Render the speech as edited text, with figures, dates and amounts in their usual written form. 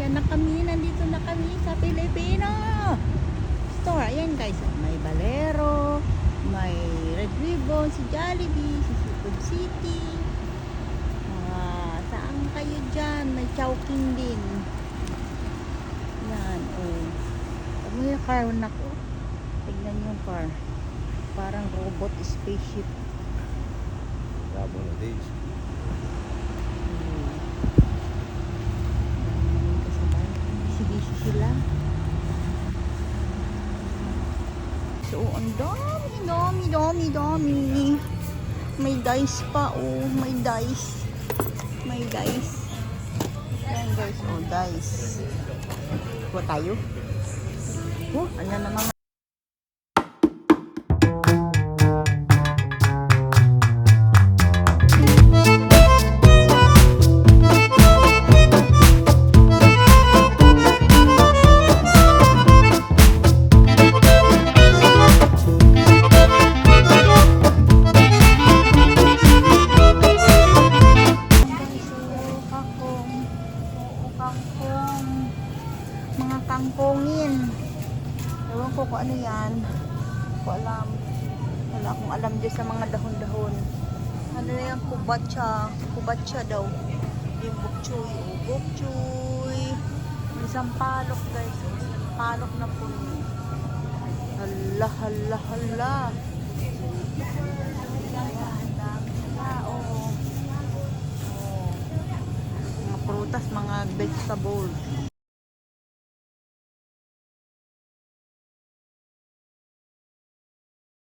Yan na kami, nandito na kami sa Pilipino store. Ayan guys, may Balero, may Red Ribbon, si Jollibee, si Seafood City. Saan kayo dyan? May Chowking din. Yan, oh. Ano yung car na ko? Tignan yung car. Parang robot spaceship. Grab one of these. Busy sila. So, ang dami. May dice pa, oh. May dice. Ayan guys, oh, dice. Kuha tayo. Oh, ano naman. Mga kangkongin. Ewan ko kung ano yan. Hindi ko alam. Wala akong alam dyan sa mga dahon-dahon. Ano na yan? Kubatsa daw. Yung bukchoy. Oh, bukchoy. May sampalok guys. Oh, sampalok na puno. Hala. Ayan, dami tao. Oh. Mga prutas, mga vegetables.